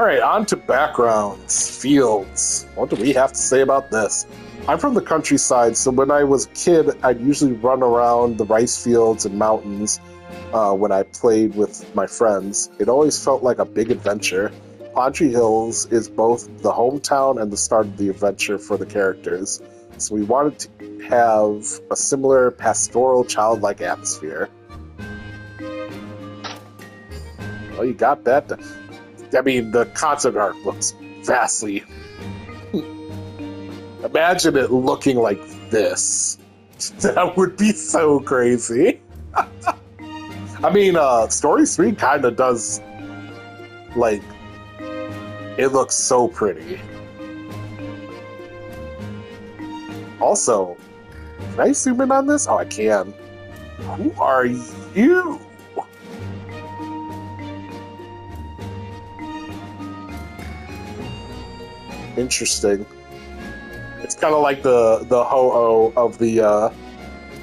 Alright, on to backgrounds. Fields. What do we have to say about this? I'm from the countryside, so when I was a kid, I'd usually run around the rice fields and mountains when I played with my friends. It always felt like a big adventure. Pondry Hills is both the hometown and the start of the adventure for the characters, so we wanted to have a similar pastoral, childlike atmosphere. Well, you got that. I mean, the concept art looks vastly... Imagine it looking like this. That would be so crazy. I mean, Story 3 kind of does, like, it looks so pretty. Also, can I zoom in on this? Oh, I can. Who are you? Interesting. It's kind of like the Ho-Oh of the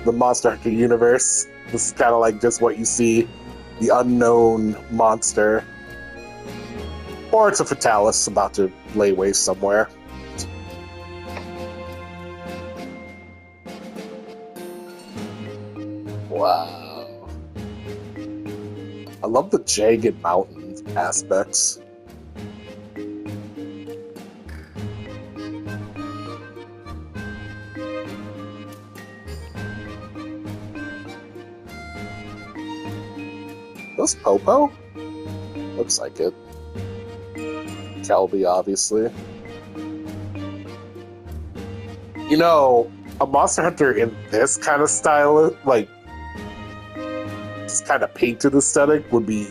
Monster Hunter universe. This is kind of like just what you see, the unknown monster. Or it's a Fatalis about to lay waste somewhere. Wow. I love the jagged mountain aspects. Was Popo? Looks like it. Kelby, obviously. You know, a Monster Hunter in this kind of style, like, this kind of painted aesthetic would be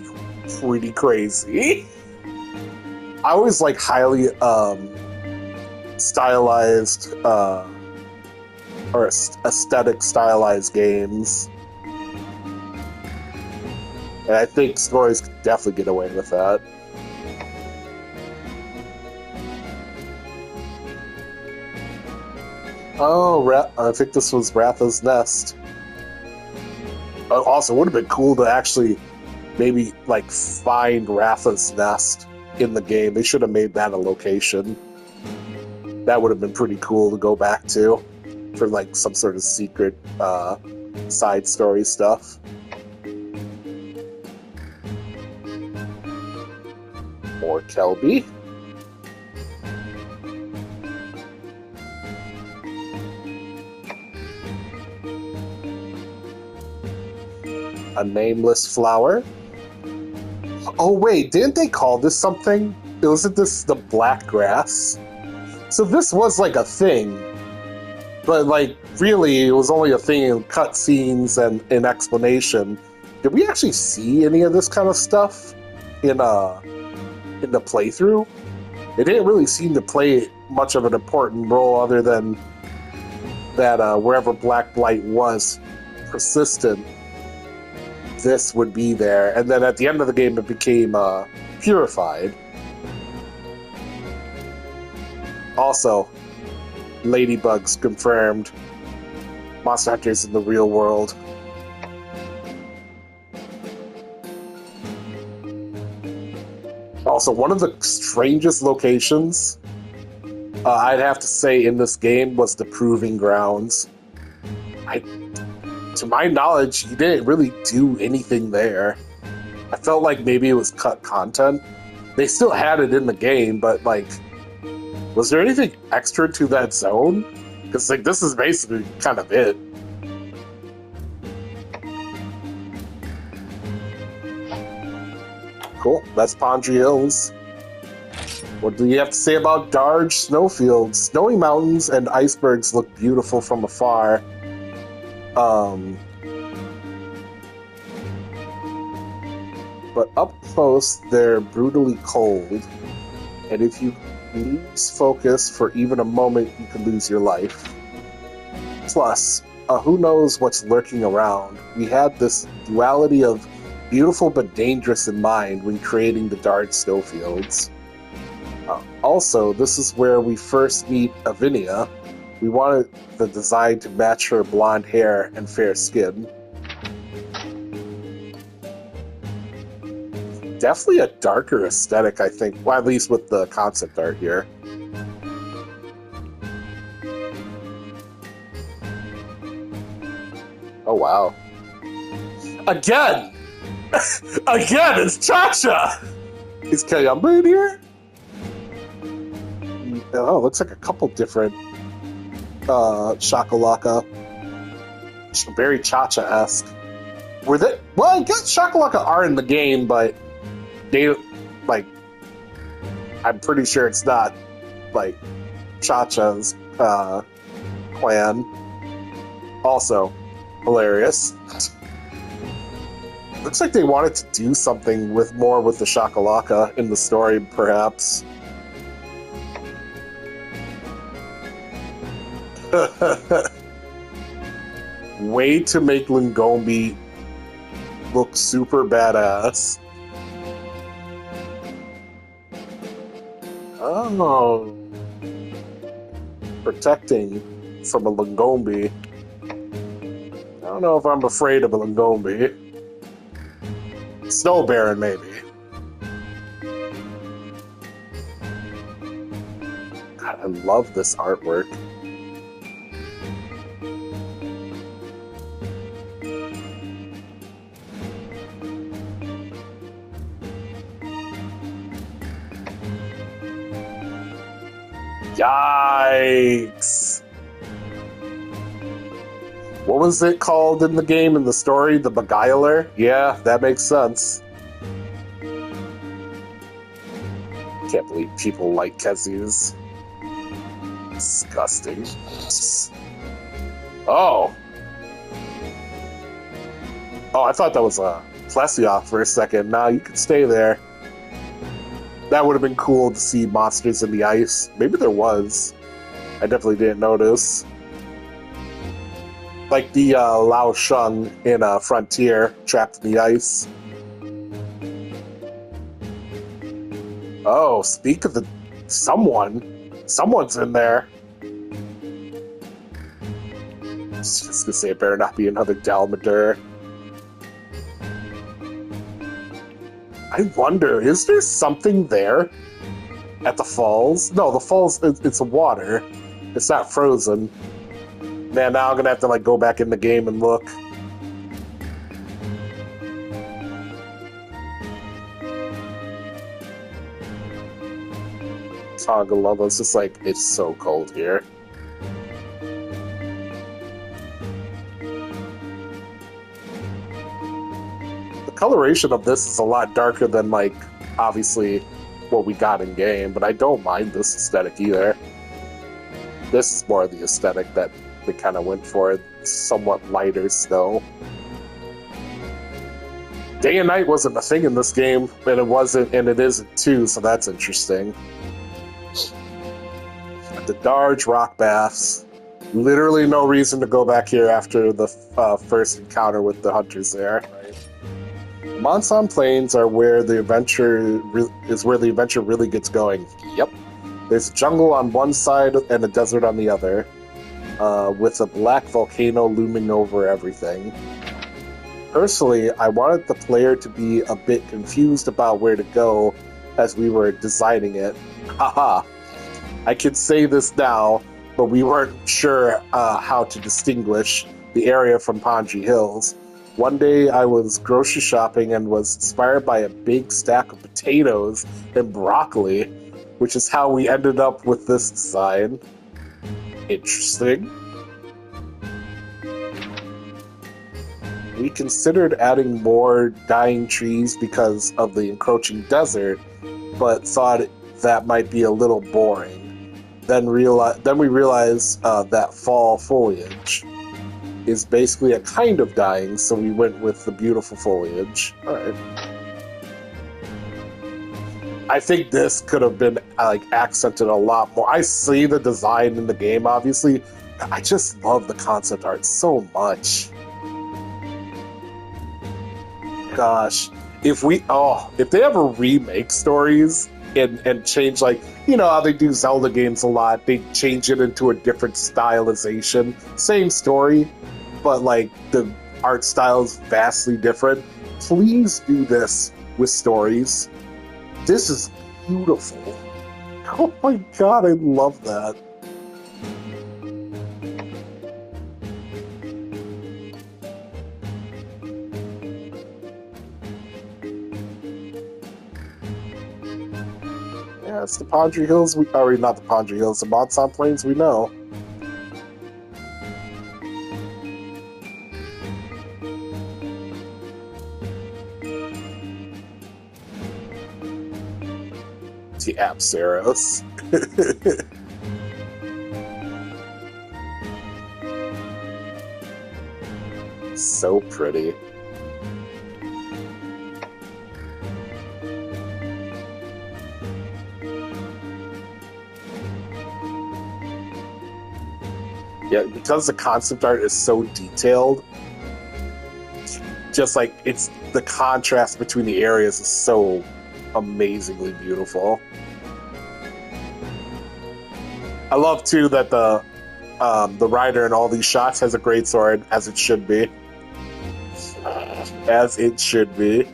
pretty crazy. I always like highly stylized or aesthetic stylized games. And I think Stories could definitely get away with that. Oh, I think this was Ratha's Nest. Also, it would have been cool to actually maybe, like, find Ratha's Nest in the game. They should have made that a location. That would have been pretty cool to go back to for, like, some sort of secret side story stuff. More Kelby. A nameless flower. Oh wait, didn't they call this something? Wasn't this the black grass? So this was like a thing, but like really it was only a thing in cutscenes and in explanation. Did we actually see any of this kind of stuff in the playthrough? It didn't really seem to play much of an important role other than that wherever Black Blight was persistent, this would be there. And then at the end of the game it became purified. Also, ladybugs confirmed. Monster Hunters in the real world. Also, one of the strangest locations I'd have to say in this game was the Proving Grounds. To my knowledge, you didn't really do anything there. I felt like maybe it was cut content. They still had it in the game, but like, was there anything extra to that zone? Because like, this is basically kind of it. Cool, that's Pondry Hills. What do you have to say about Darge snowfields? Snowy mountains and icebergs look beautiful from afar. But up close, they're brutally cold. And if you lose focus for even a moment, you could lose your life. Plus, who knows what's lurking around? We had this duality of beautiful but dangerous in mind when creating the Darge snowfields. Also, this is where we first meet Avinia. We wanted the design to match her blonde hair and fair skin. Definitely a darker aesthetic, I think. Well, at least with the concept art here. Oh, wow. Again! Again, it's Cha-Cha! Is Kayamba in here? Oh, looks like a couple different Shakalaka. Very Cha-Cha-esque. Were they? Well, I guess Shakalaka are in the game, but they, like, I'm pretty sure it's not, like, Cha-Cha's clan. Also, hilarious. Looks like they wanted to do something more with the Shakalaka in the story, perhaps. Way to make Lingombi look super badass. Oh. Protecting from a Lingombi. I don't know if I'm afraid of a Lingombi. Snow Baron, maybe. God, I love this artwork. Yikes! What was it called in the game, in the story? The Beguiler? Yeah, that makes sense. Can't believe people like Kezus. Disgusting. Oh! Oh, I thought that was a Plesioth for a second. Nah, you can stay there. That would have been cool to see monsters in the ice. Maybe there was. I definitely didn't notice. Like the Lao Sheng in Frontier, trapped in the ice. Oh, speak of the... Someone's in there. Just gonna say it better not be another Dalmadur. I wonder, is there something there at the falls? No, the falls, it's water. It's not frozen. Man, now I'm gonna have to like go back in the game and look. Tagalova, it's just like, it's so cold here. Coloration of this is a lot darker than, like, obviously what we got in game, but I don't mind this aesthetic either. This is more of the aesthetic that they kind of went for. It's somewhat lighter snow. Day and night wasn't a thing in this game, and it wasn't, and it isn't too, so that's interesting. The Darge rock baths. Literally no reason to go back here after the first encounter with the hunters there. Monson Plains are where the adventure really gets going. Yep. There's a jungle on one side and a desert on the other, with a black volcano looming over everything. Personally, I wanted the player to be a bit confused about where to go as we were designing it. Haha. I can say this now, but we weren't sure how to distinguish the area from Panji Hills. One day I was grocery shopping and was inspired by a big stack of potatoes and broccoli, which is how we ended up with this design. Interesting. We considered adding more dying trees because of the encroaching desert, but thought that might be a little boring. Then we realized that fall foliage is basically a kind of dying, so we went with the beautiful foliage. Alright. I think this could have been, like, accented a lot more. I see the design in the game, obviously. I just love the concept art so much. Gosh. If they ever remake stories and change, like, you know how they do Zelda games a lot, they change it into a different stylization. Same story, but like the art style is vastly different. Please do this with stories. This is beautiful. Oh my god, I love that. Yeah, it's the Pondry Hills, not the Pondry Hills, the Monson Plains we know. The Apsaros. So pretty. Yeah, because the concept art is so detailed, just like it's the contrast between the areas is so amazingly beautiful. I love too that the rider in all these shots has a greatsword, as it should be. As it should be.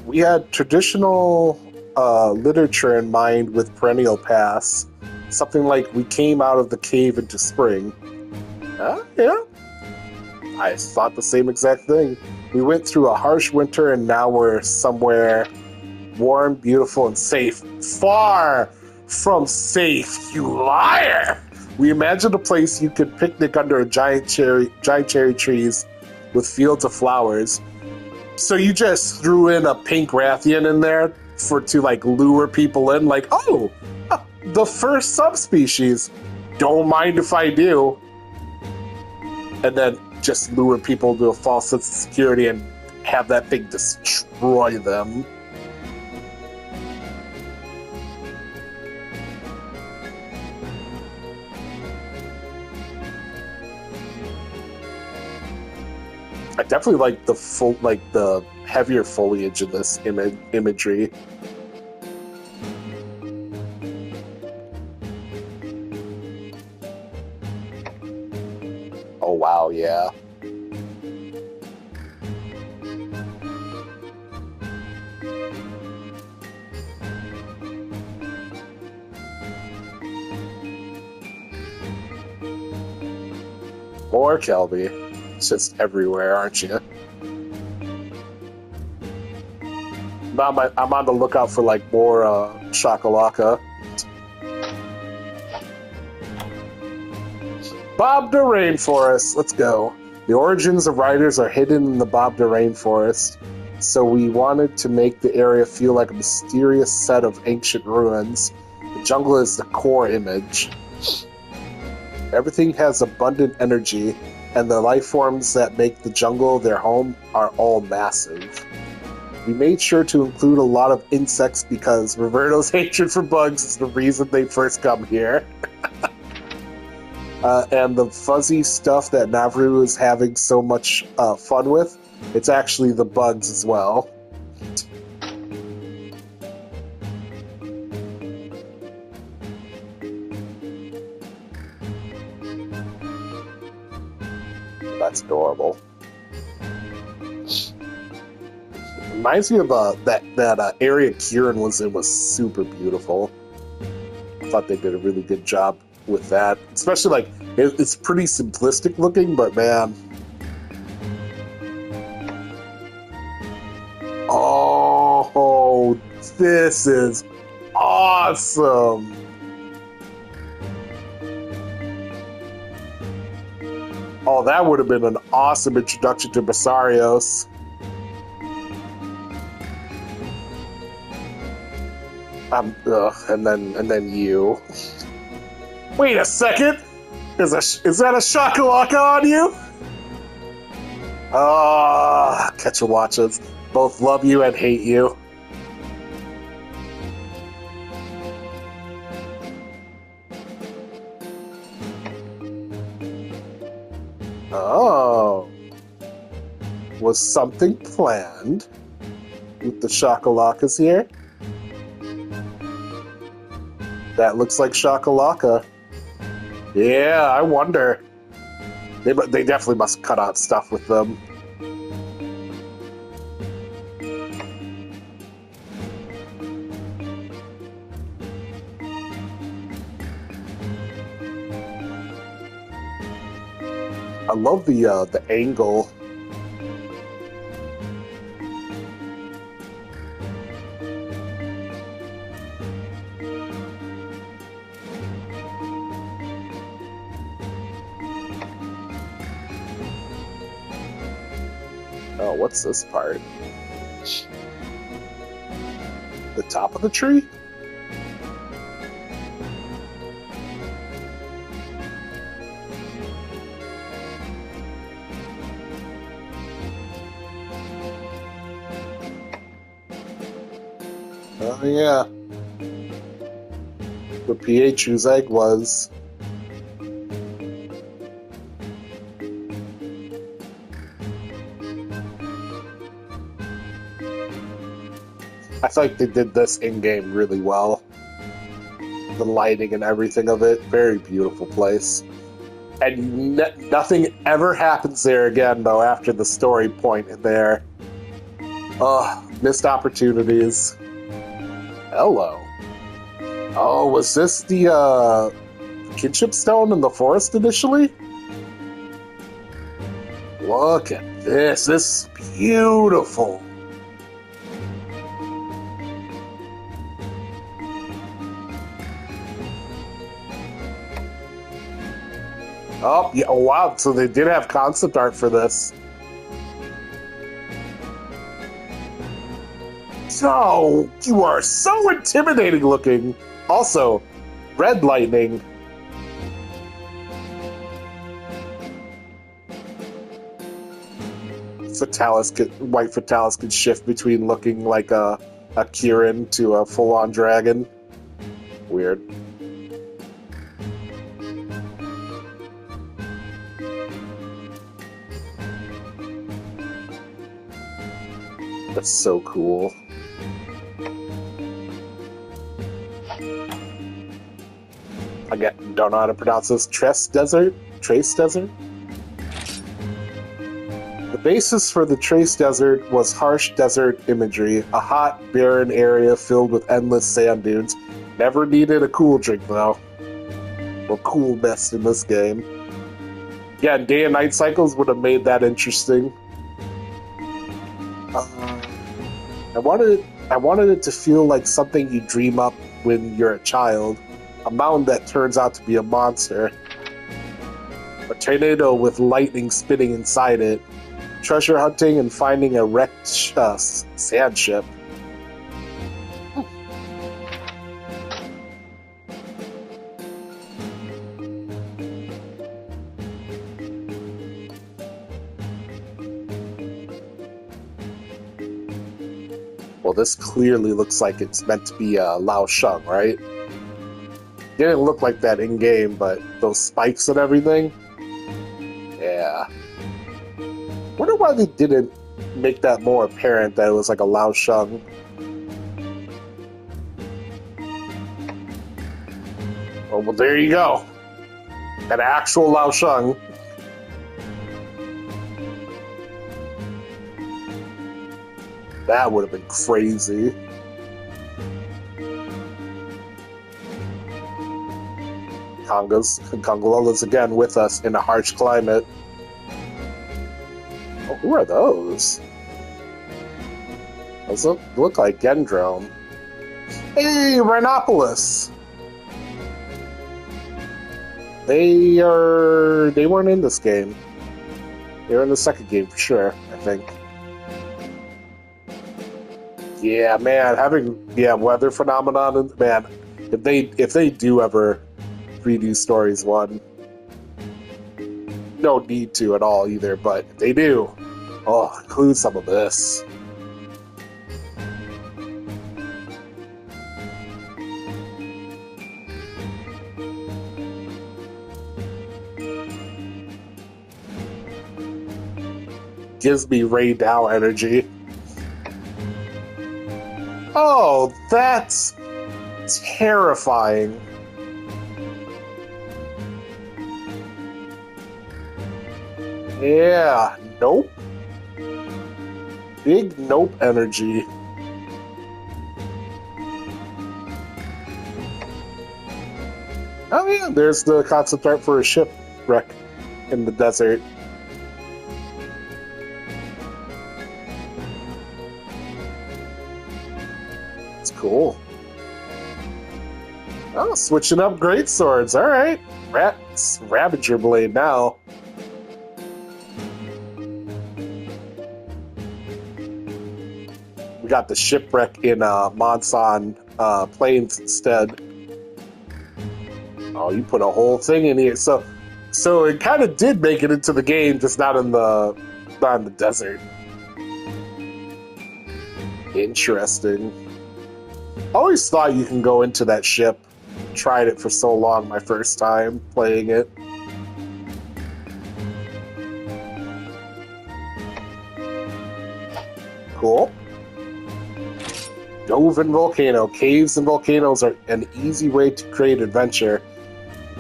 We had traditional literature in mind with Perennial Pass. Something like we came out of the cave into spring. Yeah. I thought the same exact thing. We went through a harsh winter and now we're somewhere warm, beautiful, and safe. Far from safe, you liar! We imagined a place you could picnic under a giant cherry trees with fields of flowers. So you just threw in a pink Rathian in there to like lure people in, like, oh, the first subspecies. Don't mind if I do. And then just lure people to a false sense of security and have that thing destroy them. I definitely like the heavier foliage in this imagery. Oh wow, yeah. More Kelby. It's just everywhere, aren't you? I'm on the lookout for like more Shakalaka. Bobda Rainforest, let's go. The origins of riders are hidden in the Bobda Rainforest, so we wanted to make the area feel like a mysterious set of ancient ruins. The jungle is the core image. Everything has abundant energy, and the life forms that make the jungle their home are all massive. We made sure to include a lot of insects because Roberto's hatred for bugs is the reason they first come here. And the fuzzy stuff that Navru is having so much fun with, it's actually the bugs as well. That's adorable. Reminds me of that area Kieran was in was super beautiful. I thought they did a really good job with that, especially like it's pretty simplistic looking, but man, oh, this is awesome. Oh, that would have been an awesome introduction to Basarios. And then you. Wait a second! Is that a Shakalaka on you? Ah, Ketchawatchas. Both love you and hate you. Oh. Was something planned with the Shakalakas here? That looks like Shakalaka. Yeah, I wonder. They definitely must cut out stuff with them. I love the angle. Oh, what's this part? The top of the tree? Oh, yeah. The pH whose egg was. I feel like they did this in-game really well. The lighting and everything of it. Very beautiful place. And nothing ever happens there again, though, after the story point in there. Ugh, missed opportunities. Hello. Oh, was this the kinship stone in the forest initially? Look at this. This is beautiful. Oh, yeah, oh, wow. So they did have concept art for this. So, you are so intimidating looking. Also, red lightning. White Fatalis can shift between looking like a Kirin to a full-on dragon. Weird. That's so cool. Again, don't know how to pronounce this. Trace Desert? The basis for the Trace Desert was harsh desert imagery, a hot, barren area filled with endless sand dunes. Never needed a cool drink, though. Or cool best in this game. Yeah, day and night cycles would have made that interesting. I wanted it to feel like something you dream up when you're a child. A mountain that turns out to be a monster. A tornado with lightning spinning inside it. Treasure hunting and finding a wrecked sand ship. Well, this clearly looks like it's meant to be Lao Sheng, right? Didn't look like that in-game, but those spikes and everything. Yeah. Wonder why they didn't make that more apparent that it was like a Lao Sheng. Oh, well, there you go. An actual Lao Sheng. That would have been crazy. Congola's again with us in a harsh climate. Oh, who are those? Those look like Gendrome. Hey, Rhinopolis! They weren't in this game. They were in the second game for sure, I think. Yeah, man, weather phenomenon, man, if they do ever redo Stories 1, no need to at all either, but if they do, oh, include some of this. Gives me Ray Dow energy. Oh, that's terrifying. Yeah, nope. Big nope energy. Oh yeah, there's the concept art for a shipwreck in the desert. It's cool. Oh, switching up great swords. All right, Ravager blade now. We got the shipwreck in Monson Plains instead. Oh, you put a whole thing in here, so it kind of did make it into the game, just not in the desert. Interesting. Always thought you can go into that ship. Tried it for so long my first time playing it. Cool. Dove Volcano. Caves and volcanoes are an easy way to create adventure,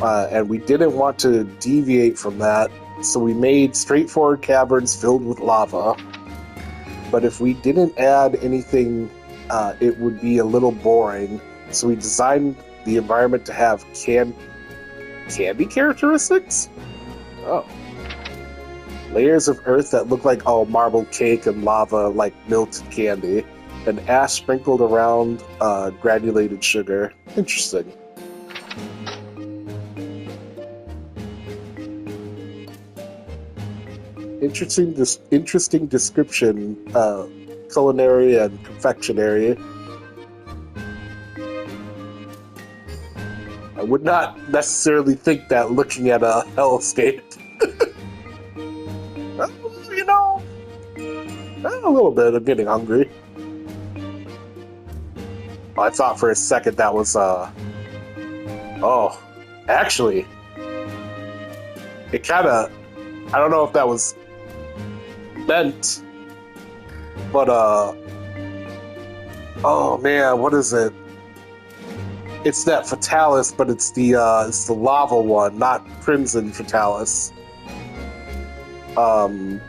and we didn't want to deviate from that, so we made straightforward caverns filled with lava. But if we didn't add anything, it would be a little boring, so we designed the environment to have candy characteristics? Oh. Layers of earth that look like marble cake and lava like melted candy, and ash sprinkled around granulated sugar. Interesting. Interesting description, culinary and confectionery. I would not necessarily think that looking at a hellscape. You know, a little bit. I'm getting hungry. I thought for a second that was actually, it kind of, I don't know if that was meant, but oh man, what is it? It's that Fatalis, but it's the lava one, not Crimson Fatalis. And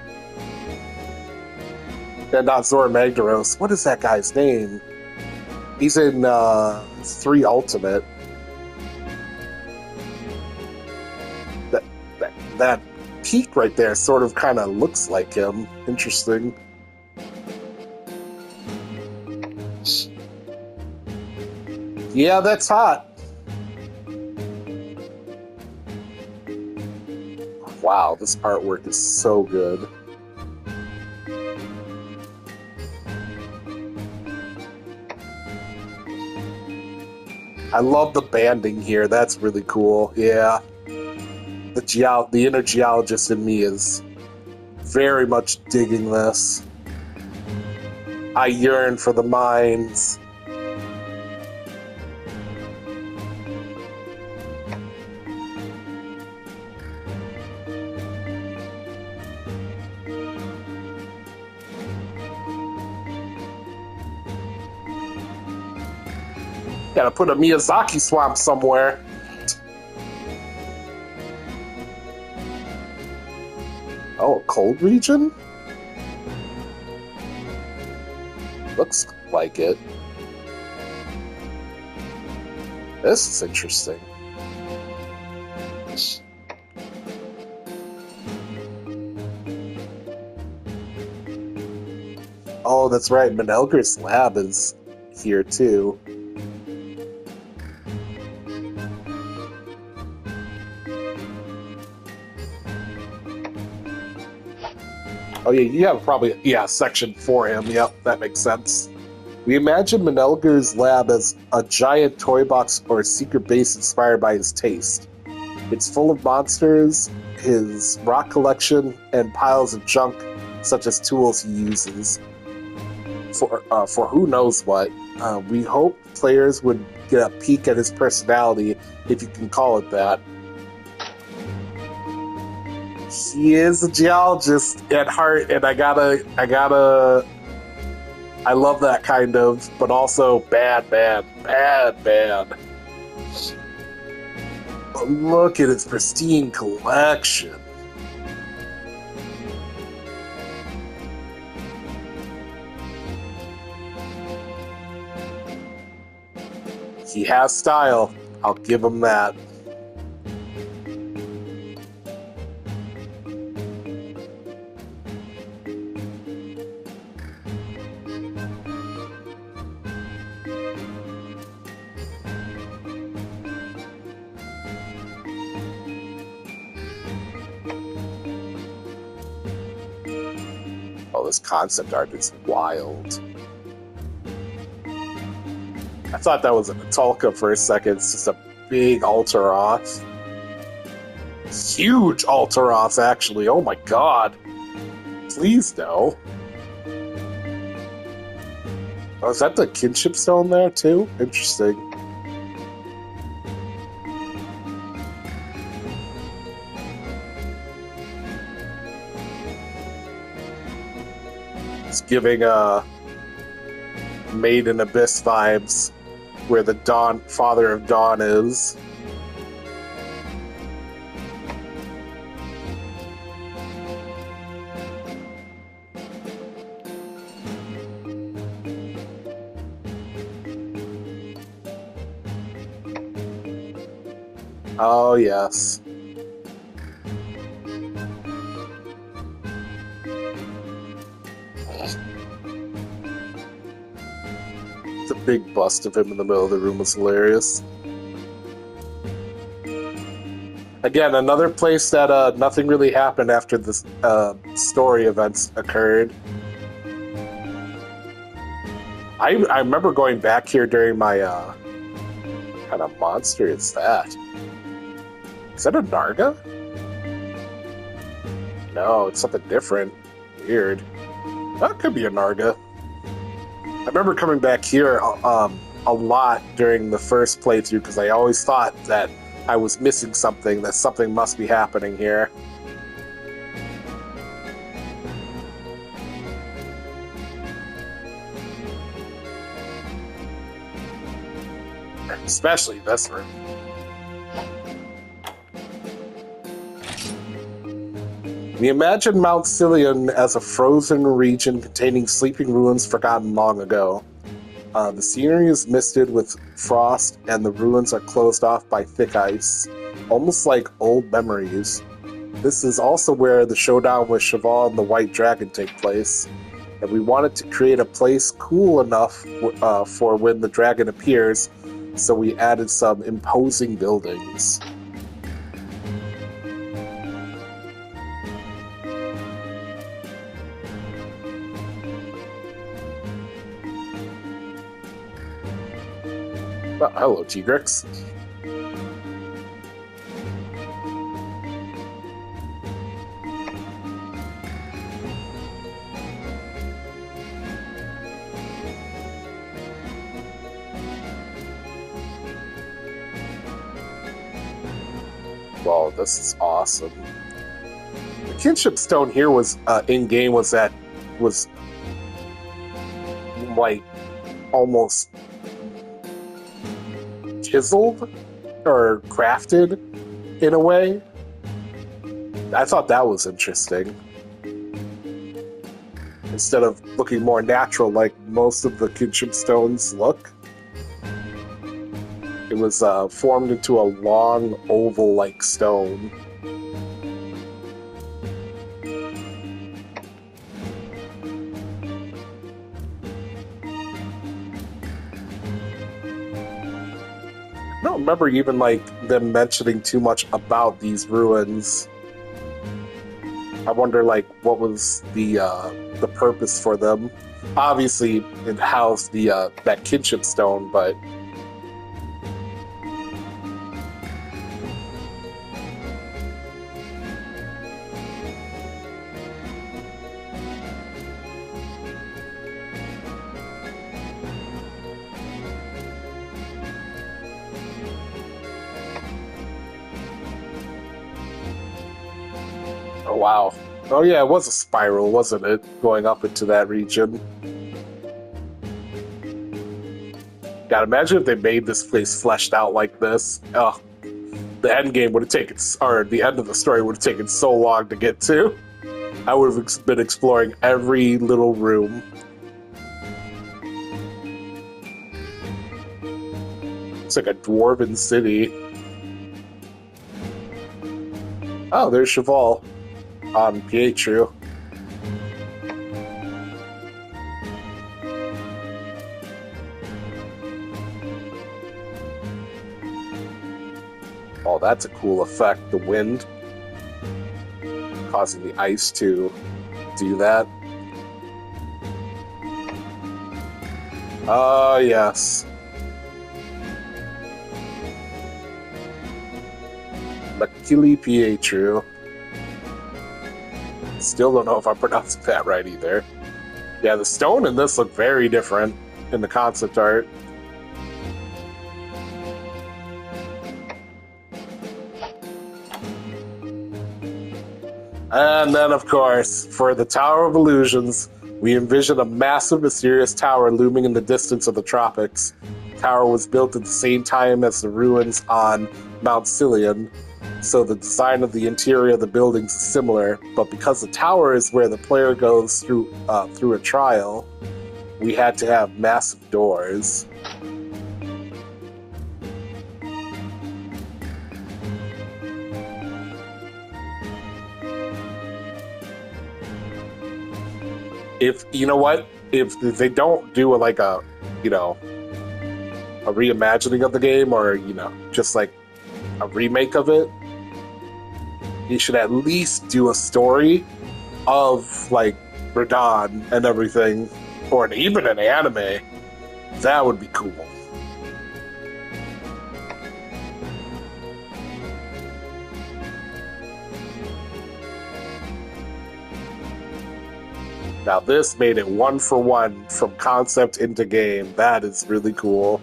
not Zora Magdaros. What is that guy's name? He's in 3 Ultimate. That peak right there sort of kind of looks like him. Interesting. Yeah, that's hot. Wow, this artwork is so good. I love the banding here. That's really cool. Yeah. The inner geologist in me is very much digging this. I yearn for the mines. Gotta put a Miyazaki swamp somewhere. Oh, a cold region? Looks like it. This is interesting. Oh, that's right. Menelger's lab is here too. Oh yeah, you have probably a section for him. Yep, that makes sense. We imagine Menelger's lab as a giant toy box or a secret base inspired by his taste. It's full of monsters, his rock collection, and piles of junk, such as tools he uses. For who knows what. We hope players would get a peek at his personality, if you can call it that. He is a geologist at heart, and I love that kind of, but also bad. But look at his pristine collection. He has style. I'll give him that. Oh, this concept art is wild. I thought that was an Atalka for a second. It's just a big Alteroth. Huge Alteroth, actually. Oh my god. Please, no. Oh, is that the kinship stone there, too? Interesting. It's giving Made in Abyss vibes, where the Father of Dawn is. Oh, yes. The big bust of him in the middle of the room was hilarious. Again, another place that nothing really happened after the story events occurred. I remember going back here during my... what kind of monster is that? Is that a Narga? No, it's something different. Weird. That could be a Narga. I remember coming back here a lot during the first playthrough because I always thought that I was missing something, that something must be happening here. Especially this room. We imagine Mount Silion as a frozen region containing sleeping ruins forgotten long ago. The scenery is misted with frost, and the ruins are closed off by thick ice, almost like old memories. This is also where the showdown with Cheval and the White Dragon take place, and we wanted to create a place cool enough for when the dragon appears, so we added some imposing buildings. Oh, hello, Tigrex. Wow, this is awesome. The kinship stone here was in game was like almost chiseled or crafted in a way. I thought that was interesting. Instead of looking more natural like most of the kinship stones look, it was formed into a long oval-like stone. I don't remember even like them mentioning too much about these ruins. I wonder like what was the purpose for them. Obviously it housed the that kinship stone, but oh wow. Oh yeah, it was a spiral, wasn't it? Going up into that region. God, imagine if they made this place fleshed out like this. Oh, the end game would have taken, or the end of the story would have taken so long to get to. I would have been exploring every little room. looks like a dwarven city. Oh, there's Cheval on Pietro. Oh, that's a cool effect. The wind causing the ice to do that. Oh, yes. Makili Pietro. Still don't know if I'm pronouncing that right either. Yeah, the stone in this look very different in the concept art. And then, of course, for the Tower of Illusions, we envision a massive, mysterious tower looming in the distance of the tropics. The tower was built at the same time as the ruins on Mount Cilion, so the design of the interior of the buildings is similar, but because the tower is where the player goes through a trial, we had to have massive doors. If you know what, if they don't do a reimagining of the game, or just like a remake of it, you should at least do a story of like Radon and everything, or even an anime. That would be cool. Now this made it 1-for-1 from concept into game. That is really cool.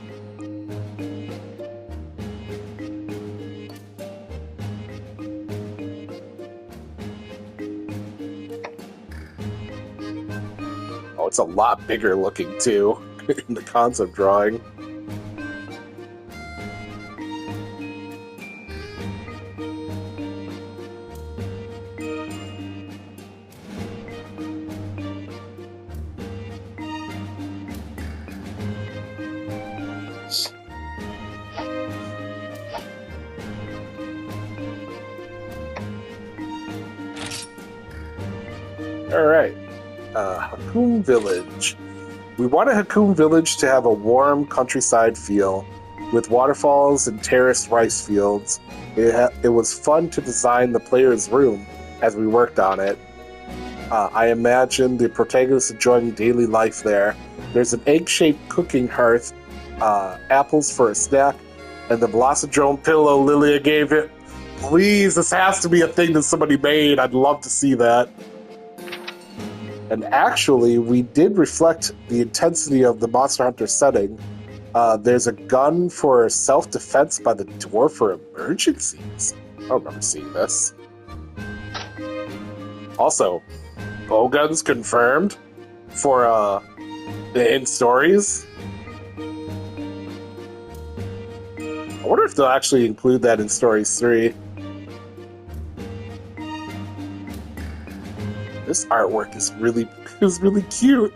Oh, it's a lot bigger looking too in the concept drawing. Alright, Hakum Village. We wanted Hakum Village to have a warm countryside feel, with waterfalls and terraced rice fields. It was fun to design the player's room as we worked on it. I imagined the protagonist enjoying daily life there. There's an egg-shaped cooking hearth, apples for a snack, and the Velocodrome pillow Lilia gave it. Please, this has to be a thing that somebody made. I'd love to see that. And actually, we did reflect the intensity of the Monster Hunter setting. There's a gun for self-defense by the dwarf for emergencies. I don't remember seeing this. Also, bowguns confirmed for in stories. I wonder if they'll actually include that in Stories 3. This artwork is really cute.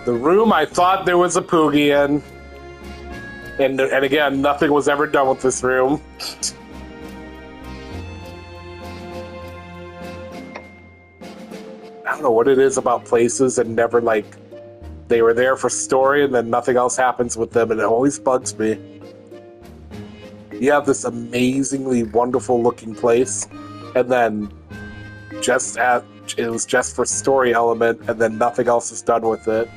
The room I thought there was a Poogie in. And again, nothing was ever done with this room. I don't know what it is about places and never, like, they were there for story and then nothing else happens with them, and it always bugs me. You have this amazingly wonderful looking place, and then it was just for story element, and then nothing else is done with it.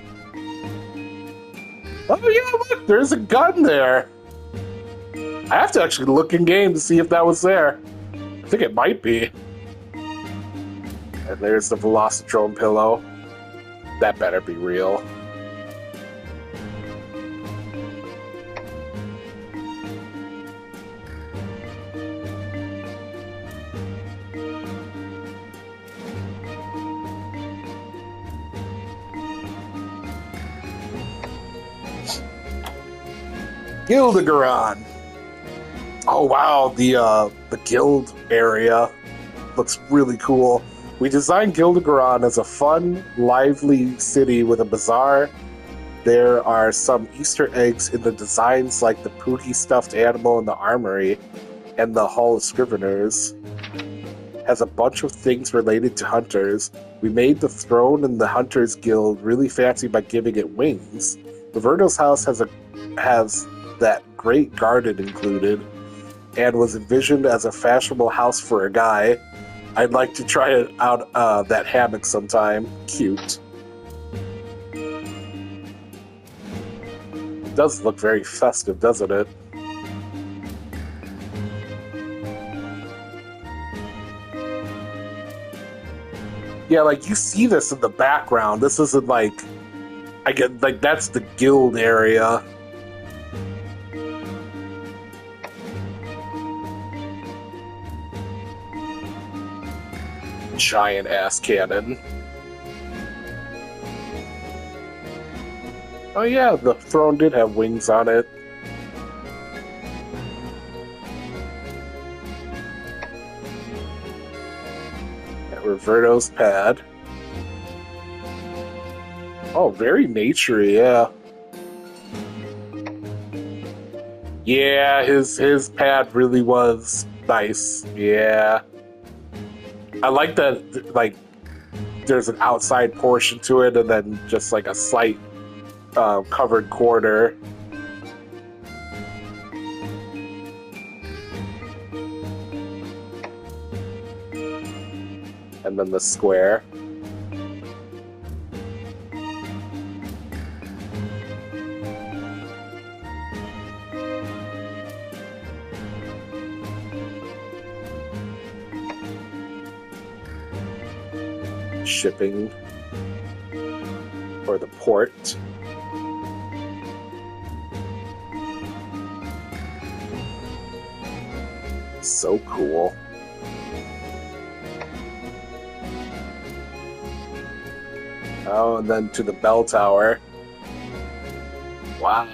Oh yeah, look, there's a gun there. I have to actually look in game to see if that was there. I think it might be. And there's the Velocodrome pillow. That better be real. Gildegaron. Oh wow, the guild area looks really cool. We designed Gildegaron as a fun, lively city with a bazaar. There are some Easter eggs in the designs, like the Pookie stuffed animal in the armory and the Hall of Scriveners. Has a bunch of things related to hunters. We made the throne in the Hunters Guild really fancy by giving it wings. Roberto's house has that great garden included, and was envisioned as a fashionable house for a guy. I'd like to try it out, that hammock sometime. Cute. It does look very festive, doesn't it? Yeah, like, you see this in the background. This isn't like... I get, like, that's the guild area. Giant ass cannon. Oh yeah, the throne did have wings on it. At Roberto's pad. Oh, very naturey, yeah. Yeah, his pad really was nice. Yeah. I like that, like, there's an outside portion to it and then just like a slight covered corner. And then the square. Shipping or the port. So cool. Oh, and then to the bell tower. Wow.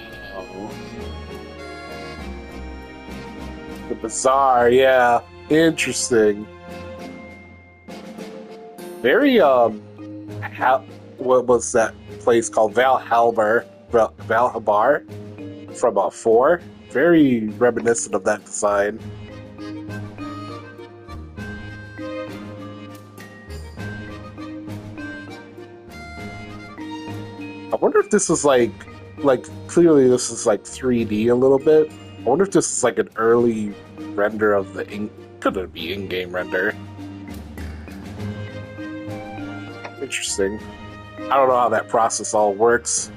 The bazaar, yeah. Interesting. Very, what was that place called? Valhabar from 4. Very reminiscent of that design. I wonder if this is like clearly this is like 3D a little bit. I wonder if this is like an early render of the could it be in-game render? Interesting. I don't know how that process all works.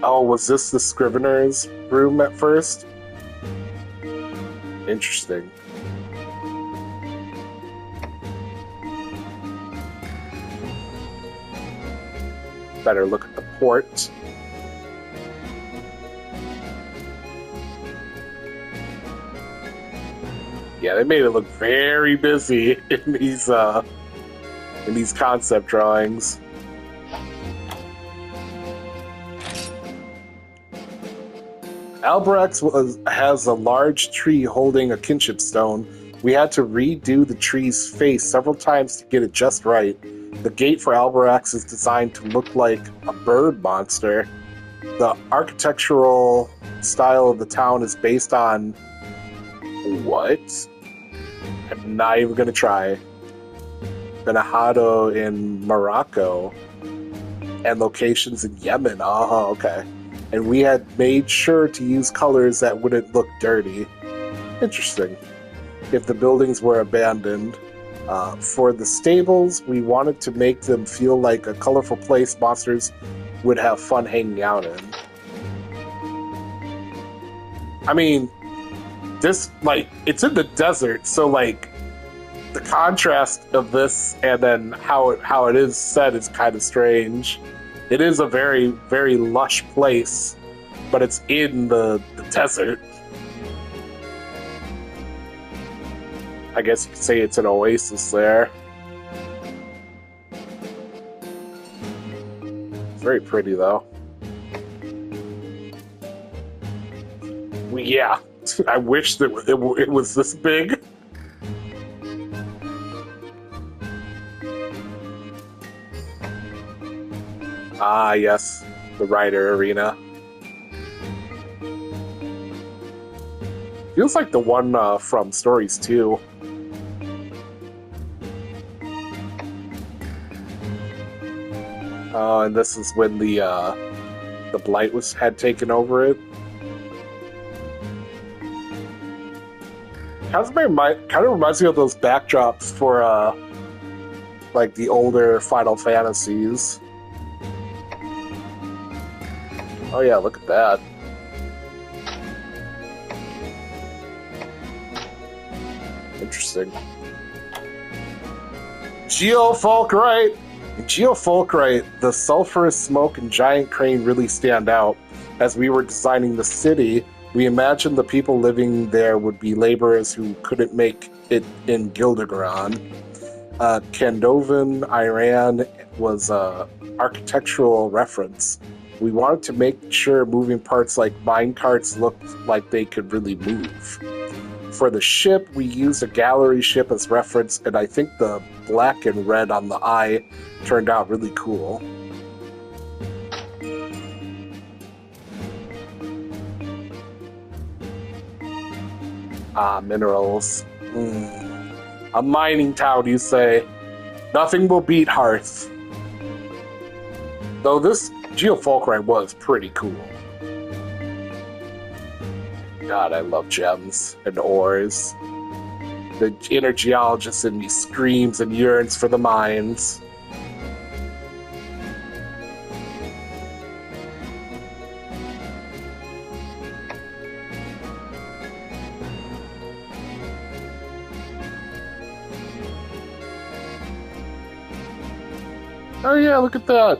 Oh, was this the Scrivener's room at first? Interesting. Better look at the port. Yeah, they made it look very busy in these concept drawings. Albrecht has a large tree holding a kinship stone. We had to redo the tree's face several times to get it just right. The gate for Albrecht is designed to look like a bird monster. The architectural style of the town is based on... What? I'm not even going to try. Benahado in Morocco. And locations in Yemen. Oh, okay. And we had made sure to use colors that wouldn't look dirty. Interesting. If the buildings were abandoned. For the stables, we wanted to make them feel like a colorful place monsters would have fun hanging out in. I mean, this, like, it's in the desert, so, like, the contrast of this and then how it is set is kind of strange. It is a very, very lush place, but it's in the desert. I guess you could say it's an oasis there. Very pretty, though. Yeah, I wish that it was this big. Ah, yes, the Rider Arena. Feels like the one from Stories 2. And this is when the Blight had taken over it. Kind of reminds me of those backdrops for like the older Final Fantasies. Oh yeah, look at that. Interesting. Geofulcrite! In Geofulcrite, the sulfurous smoke and giant crane really stand out. As we were designing the city, we imagined the people living there would be laborers who couldn't make it in Gildegrand. Kandovan, Iran was an architectural reference. We wanted to make sure moving parts like minecarts looked like they could really move. For the ship, we used a gallery ship as reference, and I think the black and red on the eye turned out really cool. Ah, minerals. A mining town, you say? Nothing will beat Hearth. Though this Geofulcrite was pretty cool. God, I love gems and ores. The inner geologist in me screams and yearns for the mines. Oh yeah, look at that.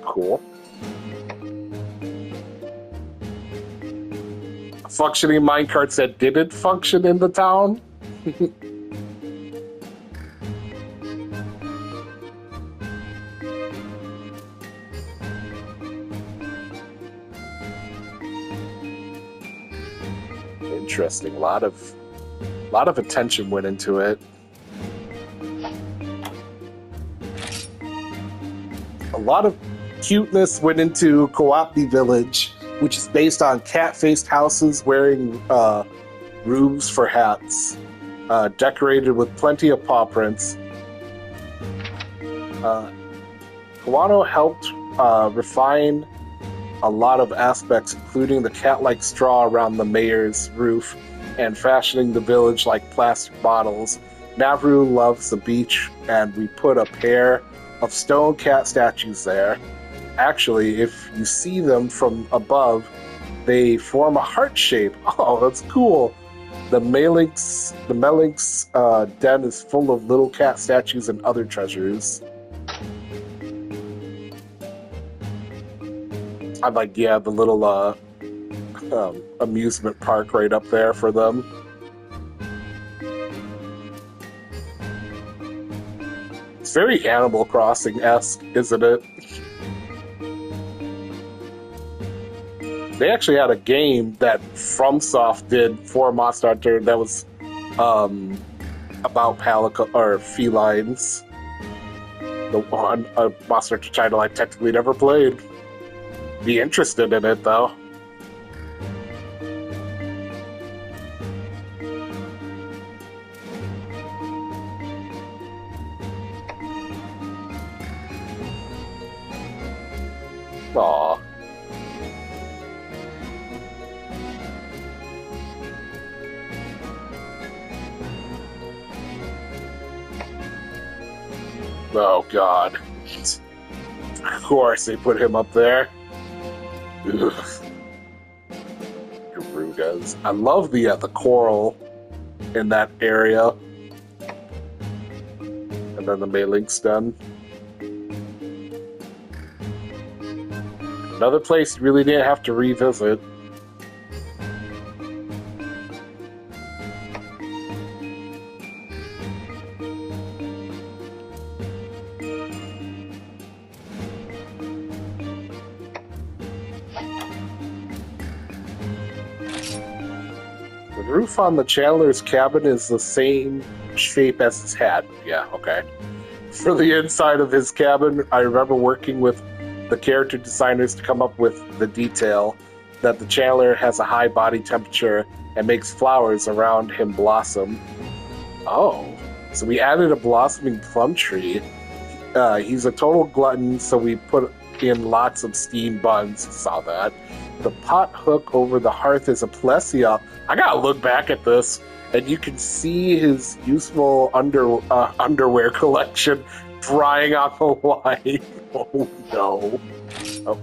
Cool. Functioning minecarts that didn't function in the town. Interesting. A lot of attention went into it. A lot of cuteness went into Coopni Village, which is based on cat-faced houses wearing roofs for hats, decorated with plenty of paw prints. Kawano helped refine a lot of aspects, including the cat-like straw around the mayor's roof and fashioning the village like plastic bottles. Navru loves the beach, and we put a pair of stone cat statues there. Actually, if you see them from above, they form a heart shape. Oh, that's cool. The Melink's den is full of little cat statues and other treasures. I like, yeah, the little amusement park right up there for them. It's very Animal Crossing-esque, isn't it? They actually had a game that FromSoft did for Monster Hunter that was about felines. The one Monster Hunter title I technically never played. Be interested in it though. Aww. Oh god. Of course they put him up there. Ugh. Garugas. I love the coral in that area. And then the Melink's den. Another place you really didn't have to revisit. The roof on the Chandler's cabin is the same shape as his hat. Yeah, okay. For the inside of his cabin, I remember working with the character designers to come up with the detail that the Chandler has a high body temperature and makes flowers around him blossom. Oh, so we added a blossoming plum tree. He's a total glutton, so we put in lots of steamed buns. Saw that. The pot hook over the hearth is a plesia. I gotta look back at this, and you can see his useful underwear collection drying on the line. Oh no. Oh.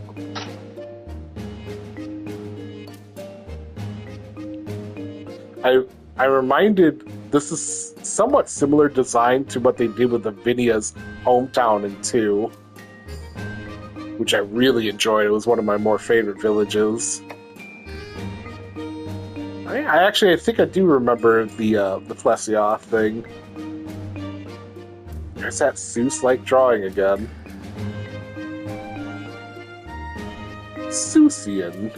I reminded, this is somewhat similar design to what they did with the Vinia's hometown in 2, which I really enjoyed. It was one of my more favorite villages. I think I do remember the Plesia thing. There's that Seuss-like drawing again. Seussian.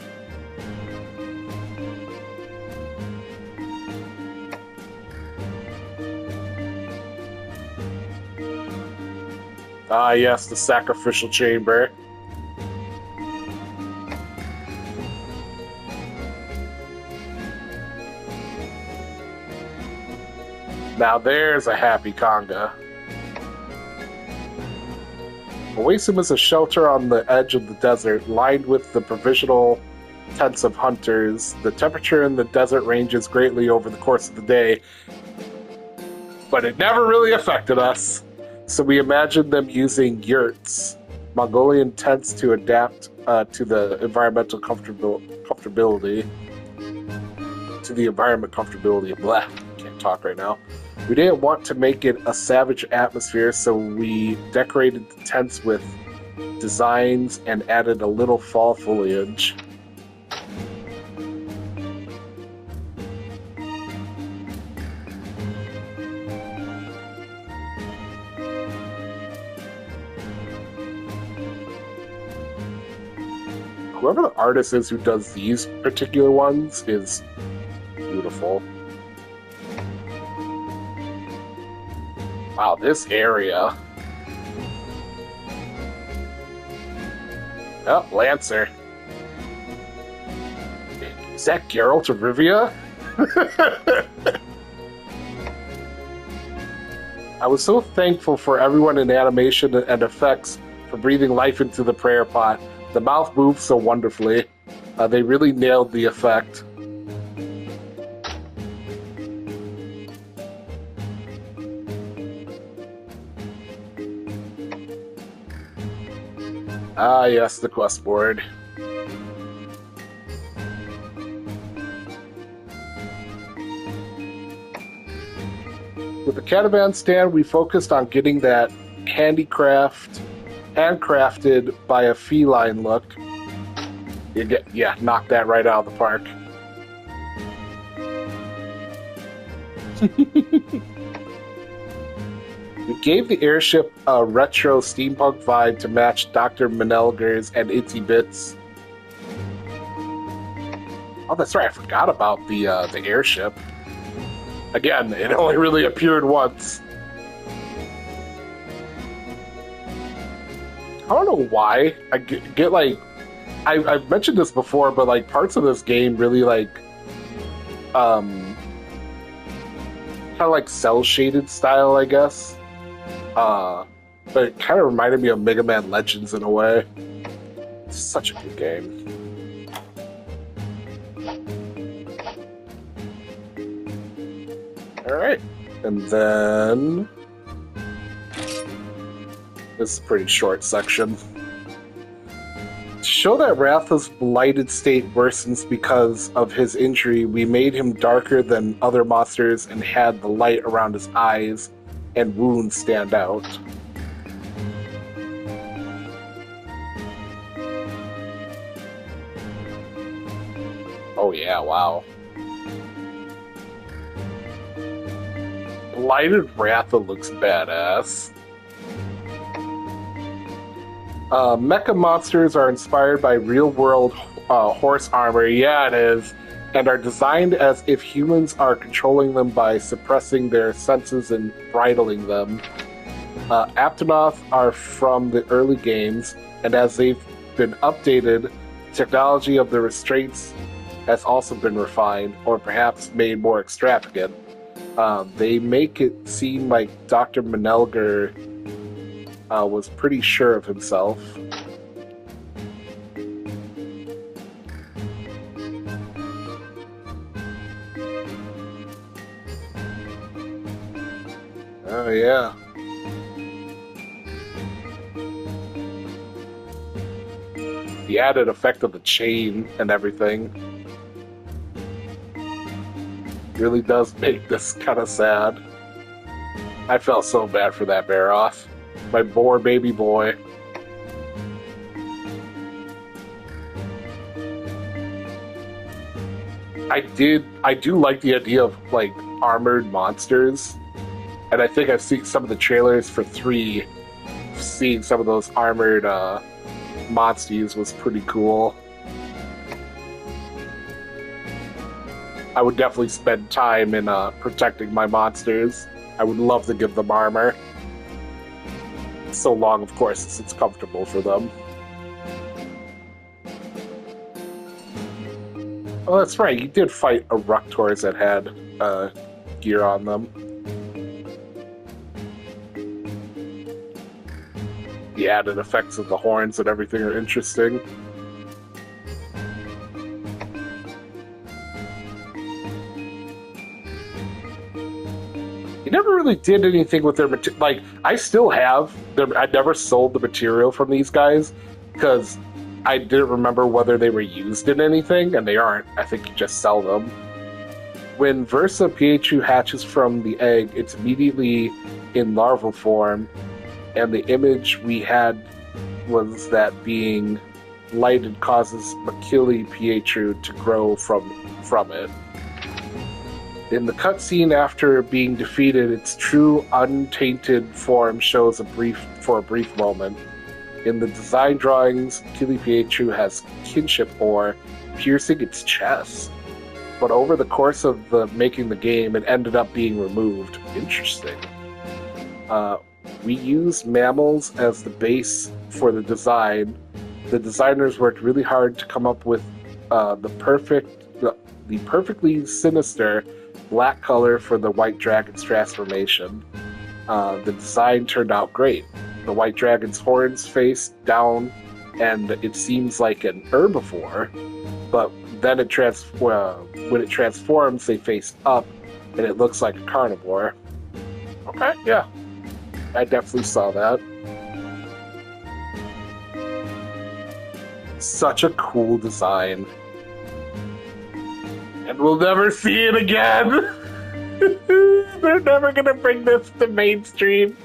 Ah, yes, the sacrificial chamber. Now there's a happy conga. Oasis is a shelter on the edge of the desert, lined with the provisional tents of hunters. The temperature in the desert ranges greatly over the course of the day, but it never really affected us. So we imagined them using yurts, Mongolian tents, to adapt to the environmental comfortability. To the environment comfortability. Blah, can't talk right now. We didn't want to make it a savage atmosphere, so we decorated the tents with designs and added a little fall foliage. Whoever the artist is who does these particular ones is beautiful. Wow, this area. Oh, Lancer. Is that Geralt of Rivia? I was so thankful for everyone in animation and effects for breathing life into the prayer pot. The mouth moves so wonderfully. They really nailed the effect. Ah, yes, the quest board. With the caravan stand, we focused on getting that handcrafted by a feline look. Yeah, knock that right out of the park. We gave the airship a retro steampunk vibe to match Dr. Menelger's and Itsy Bits. Oh, that's right, I forgot about the airship. Again, it only really appeared once. I don't know why. I get like... I've mentioned this before, but like parts of this game really like... kind of like cel-shaded style, I guess. But it kind of reminded me of Mega Man Legends in a way. It's such a good game. Alright, and then... this is a pretty short section. To show that Ratha's blighted state worsens because of his injury, we made him darker than other monsters and had the light around his eyes and wounds stand out. Oh yeah, wow. Blighted Ratha looks badass. Mecha monsters are inspired by real-world horse armor. Yeah, it is. and are designed as if humans are controlling them by suppressing their senses and bridling them. Aptonoth are from the early games, and as they've been updated, technology of the restraints has also been refined, or perhaps made more extravagant. They make it seem like Dr. Menelger was pretty sure of himself. Oh, yeah. The added effect of the chain and everything really does make this kind of sad. I felt so bad for that Baroth. My poor baby boy. I do like the idea of, like, armored monsters. And I think I've seen some of the trailers for 3. Seeing some of those armored monsties was pretty cool. I would definitely spend time in protecting my monsters. I would love to give them armor. So long, of course, as it's comfortable for them. Oh, that's right, you did fight a Ructors that had gear on them. The added effects of the horns and everything are interesting. You never really did anything with their material. Like, I still have them. I never sold the material from these guys because I didn't remember whether they were used in anything, and they aren't. I think you just sell them. When Versa Pietru hatches from the egg, it's immediately in larval form, and the image we had was that being lighted causes Achille Pietru to grow from it. In the cutscene after being defeated, its true untainted form shows for a brief moment. In the design drawings, Achille Pietru has kinship ore piercing its chest. But over the course of making the game, it ended up being removed. Interesting. We used mammals as the base for the design. The designers worked really hard to come up with the perfectly sinister black color for the White Dragon's transformation. The design turned out great. The White Dragon's horns face down, and it seems like an herbivore, but then when it transforms, they face up, and it looks like a carnivore. Okay, yeah. I definitely saw that. Such a cool design. And we'll never see it again! They're never gonna bring this to mainstream.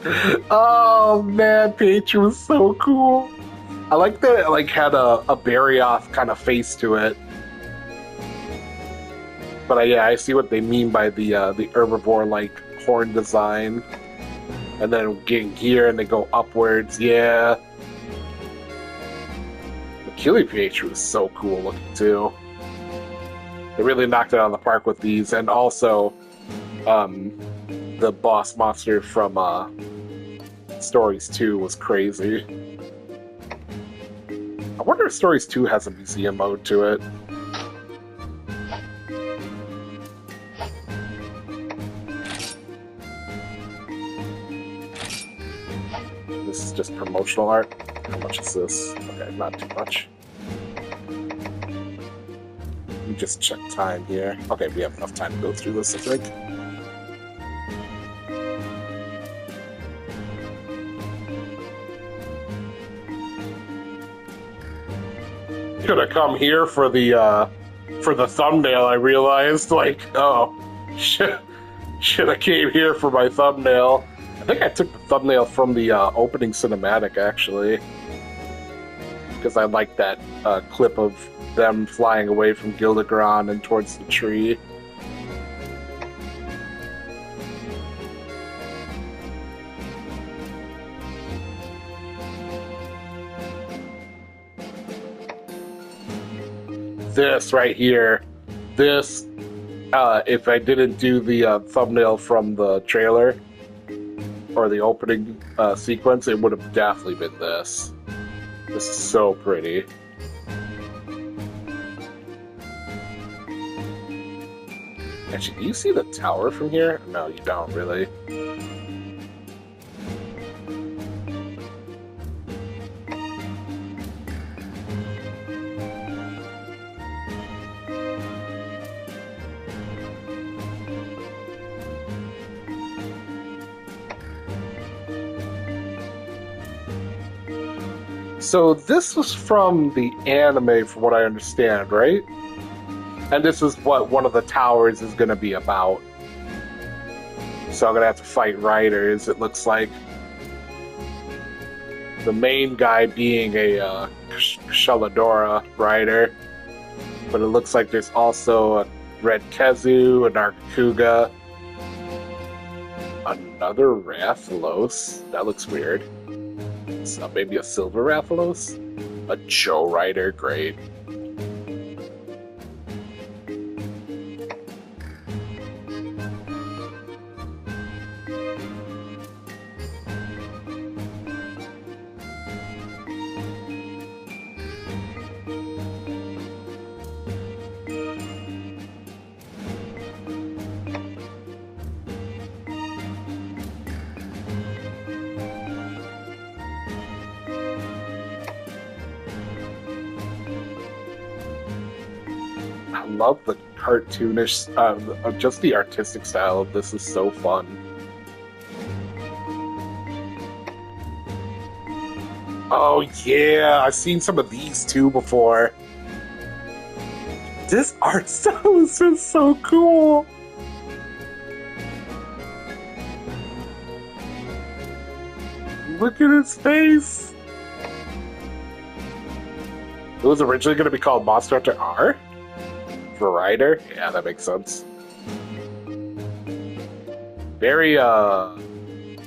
Oh man, Pietru was so cool. I like that it like had a Barioth kind of face to it. But yeah, I see what they mean by the herbivore-like horn design. And then getting gear and they go upwards, yeah. Achille Pietru was so cool looking too. They really knocked it out of the park with these, and also the boss monster from Stories 2 was crazy. I wonder if Stories 2 has a museum mode to it. This is just promotional art. How much is this? Okay, not too much. Let me just check time here. Okay, we have enough time to go through this, I think. Could have come here for the thumbnail. I realized, like, oh, should have came here for my thumbnail. I think I took the thumbnail from the opening cinematic, actually, because I like that clip of them flying away from Gildegron and towards the tree. This right here this, if I didn't do the thumbnail from the trailer or the opening sequence, it would have definitely been this. This is so pretty. Actually, do you see the tower from here? No, you don't really. So this was from the anime, from what I understand, right? And this is what one of the towers is going to be about. So I'm going to have to fight riders, it looks like. The main guy being a Shaladora rider. But it looks like there's also a Red Kezu, an Arkuga, another Rathalos. That looks weird. So maybe a Silver Rathalos? A Joe rider, great. I love the cartoonish, just the artistic style of this is so fun. Oh yeah, I've seen some of these too before. This art style is just so cool. Look at his face. It was originally going to be called Monster Hunter R? For Rider? Yeah, that makes sense. Very, Wind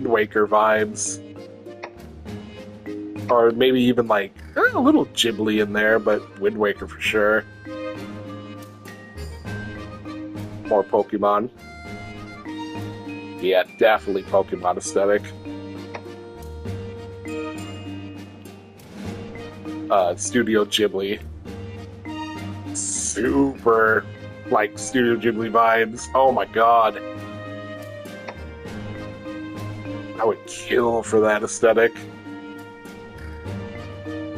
Waker vibes. Or maybe even, like, a little Ghibli in there, but Wind Waker for sure. More Pokemon. Yeah, definitely Pokemon aesthetic. Studio Ghibli. Super, like, Studio Ghibli vibes. Oh my god. I would kill for that aesthetic.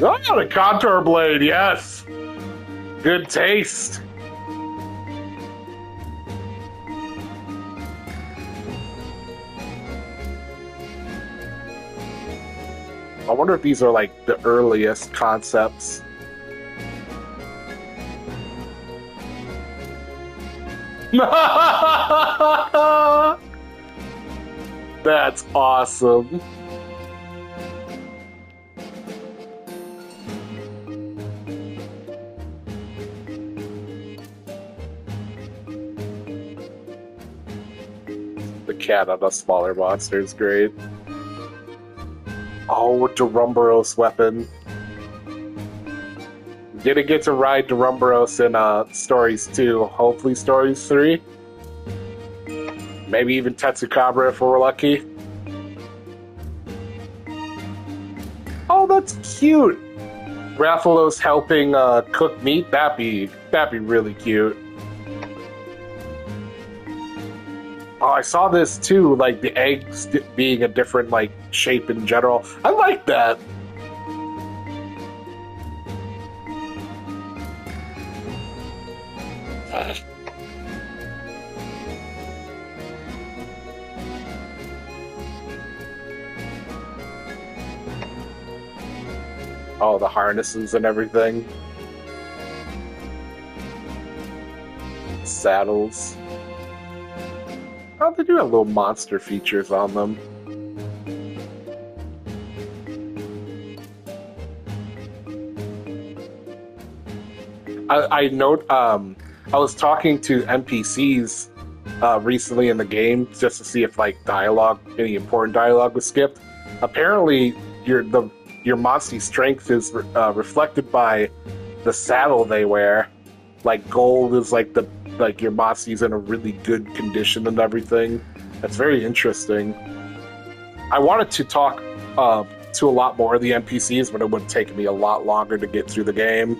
Oh, the contour blade, yes! Good taste. I wonder if these are, like, the earliest concepts. That's awesome. The cat on a smaller monster is great. Oh, Durumbaros weapon. Didn't get to ride Durumbaros in Stories 2. Hopefully Stories 3. Maybe even Tetsukabra if we're lucky. Oh, that's cute! Rathalos helping cook meat? That'd be really cute. Oh, I saw this too, like the eggs being a different like shape in general. I like that. Oh, the harnesses and everything. Saddles. Oh, they do have little monster features on them. I note, I was talking to NPCs recently in the game just to see if like dialogue, any important dialogue was skipped. Apparently, your monster's strength is reflected by the saddle they wear. like gold is like your Mossie's in a really good condition and everything. That's very interesting. I wanted to talk to a lot more of the NPCs, but it would take me a lot longer to get through the game.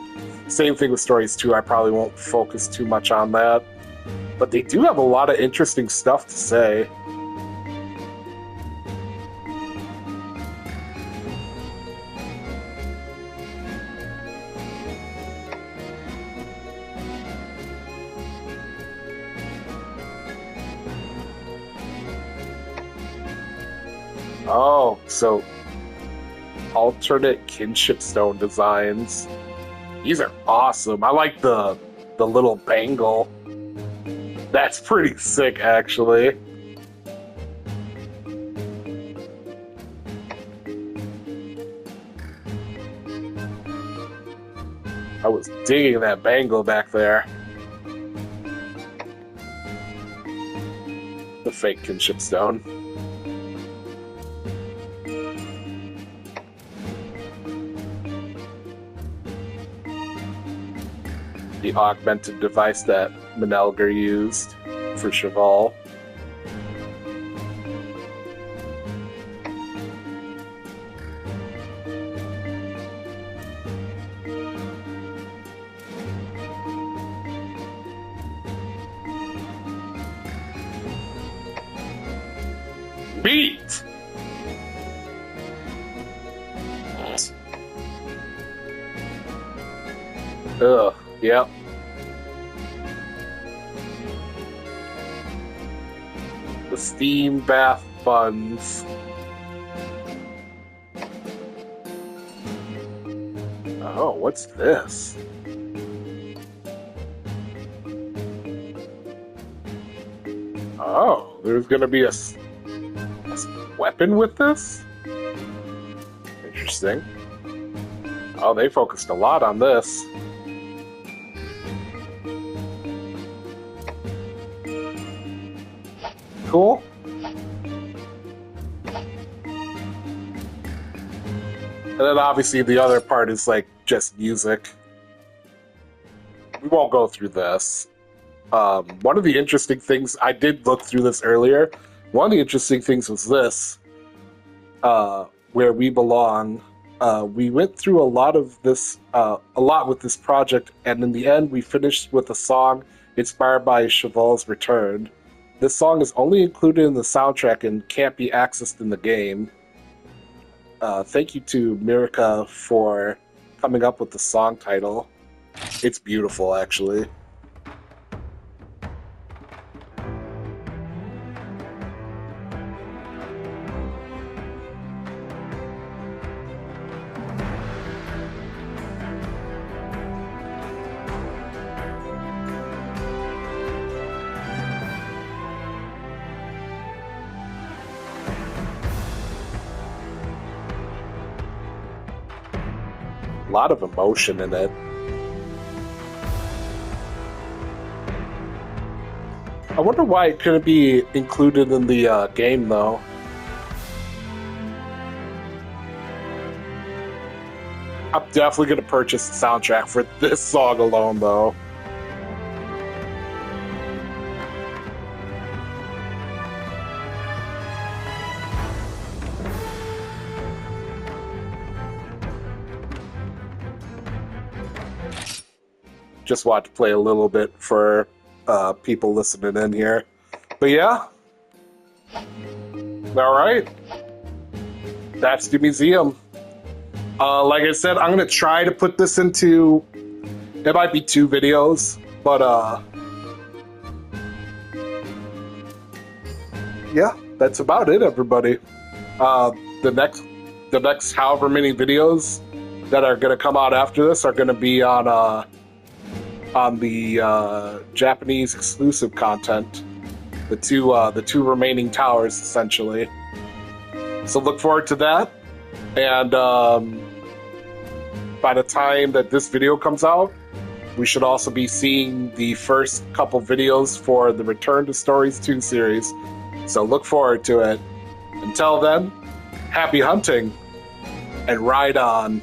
Same thing with stories too. I probably won't focus too much on that. But they do have a lot of interesting stuff to say. Oh, so alternate kinship stone designs. These are awesome. I like the little bangle. That's pretty sick, actually. I was digging that bangle back there. The fake kinship stone. The augmented device that Menelger used for Cheval. Beat! Ugh, yep. The steam bath buns. Oh, what's this? Oh, there's gonna be a weapon with this? Interesting. Oh, they focused a lot on this. Cool. And then obviously the other part is like just music. We won't go through this. One of the interesting things, I did look through this earlier. One of the interesting things was this, where we belong. We went through a lot of this, a lot with this project, and in the end we finished with a song inspired by Cheval's return. This song is only included in the soundtrack and can't be accessed in the game. Thank you to Mirka for coming up with the song title. It's beautiful, actually. A lot of emotion in it. I wonder why it couldn't be included in the game, though. I'm definitely going to purchase the soundtrack for this song alone, though. Just wanted to play a little bit for people listening in here. But yeah. Alright. That's the museum. Like I said, I'm going to try to put this into... It might be 2 videos, but yeah, that's about it, everybody. The next however many videos that are going to come out after this are going to be on the Japanese exclusive content, the two remaining towers, essentially. So look forward to that, and by the time that this video comes out, we should also be seeing the first couple videos for the Return to Stories 2 series. So look forward to it. Until then, happy hunting and ride on.